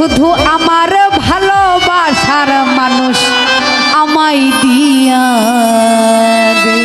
শুধু আমার ভালোবাসার মানুষ আমায় দিয়া দে।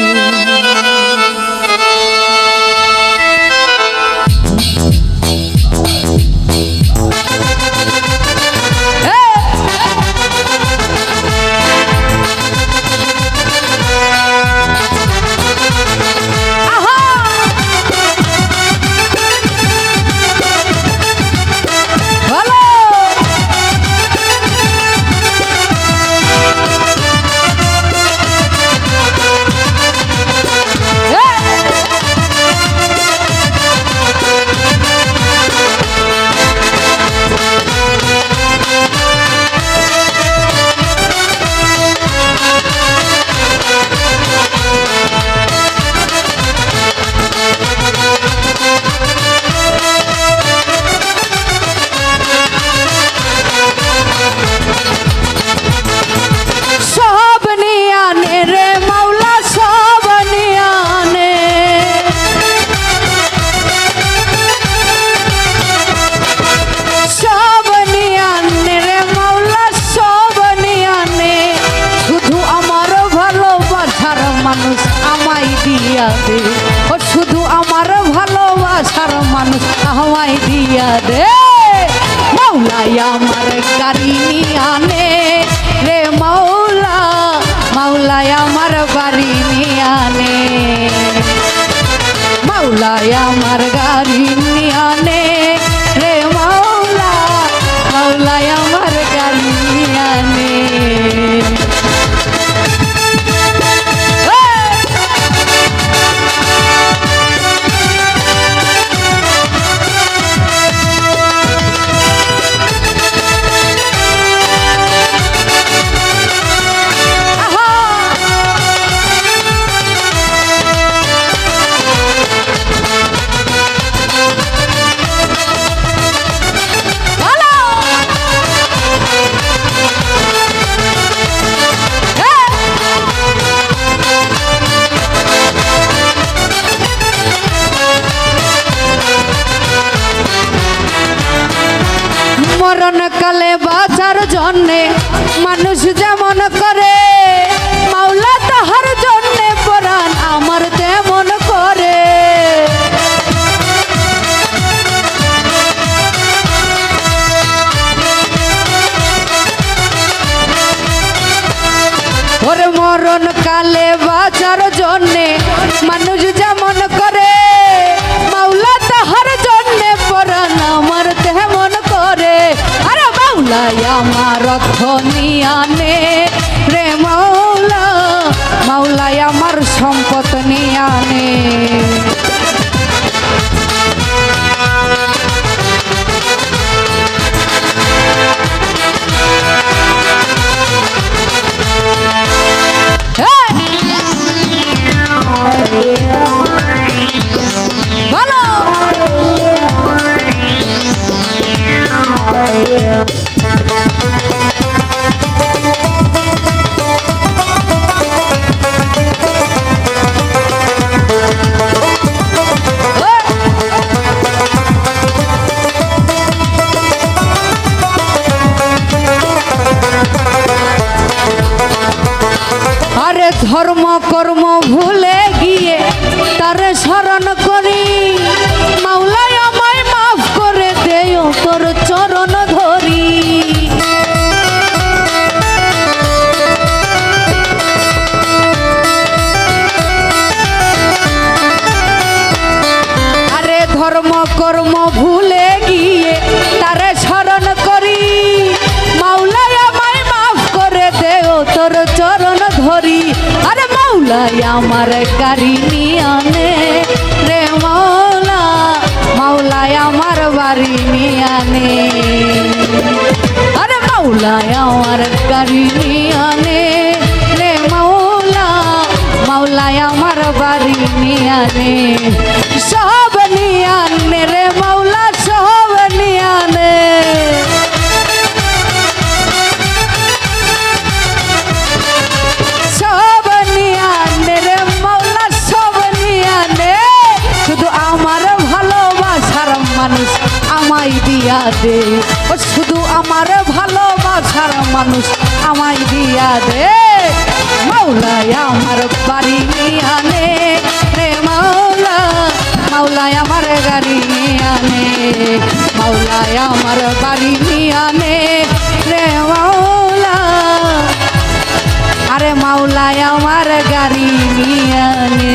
মানুষ আমায় দিয়া দে, ও শুধু আমার ভালোবাসার মানুষ আমায় দিয়া দে। মাওলাই আমার গাড়ি নিয়ে আনে রে মাওলা, মাওলাই আমার বাড়ি নিয়ে আনে, মাওলাই আমার গাড়ি নিয়ে আনে রে মাওলা, মাওলাই আমার গাড়ি নিয়ে আনে। মরণ কালে বাঁচার জন্যে মানুষ যেমন করে, মাওলা তাহার জন্যে পরাণ আমার তেমন করে। ওরে মরণ কালে বাঁচার জন্যে মানুষ যেমন করে, মাওলা তাহার জন্যে পরাণ আমার তেমন করে। আরে মাওলাই আমার অর্থ নিয়ে আনে রে মাওলা, মাওলাই আমার সম্পদ নিয়ে আনে। আরে ধর্ম কর্ম ভুলে গিয়ে তারে স্মরণ করি, মাওলাই আমায় মাফ করে দেও তোর চরণ ধরি। আরে ধর্ম কর্ম ভুলে গিয়ে তারে স্মরণ করি, মাওলাই আমায় মাফ করে দেও তোর চরণ ধরি। আরে মাওলাই আমার গাড়ি নিয়ে আনে রে মাওলা, মাওলাই আমার বাড়ি নিয়ে আনে। আরে মাওলাই আমার গাড়ি নিয়ে আনে রে মাওলা, মাওলাই আমার বাড়ি নিয়ে আনে। সব নিয়ে আনে রে মাওলা, সব নিয়ে আনে। মানুষ আমায় আমায় দিয়া দে, ও শুধু আমার ভালোবাসার মানুষ আমায় দিয়া দে। মাওলায় আমার বাড়ি নিয়া নে রে মাওলা, মাওলায় আমার গাড়ি নিয়া নে, মাওলায় আমার বাড়ি নিয়া নে রে মাওলা, আরে মাওলায় আমার গাড়ি নিয়া নে।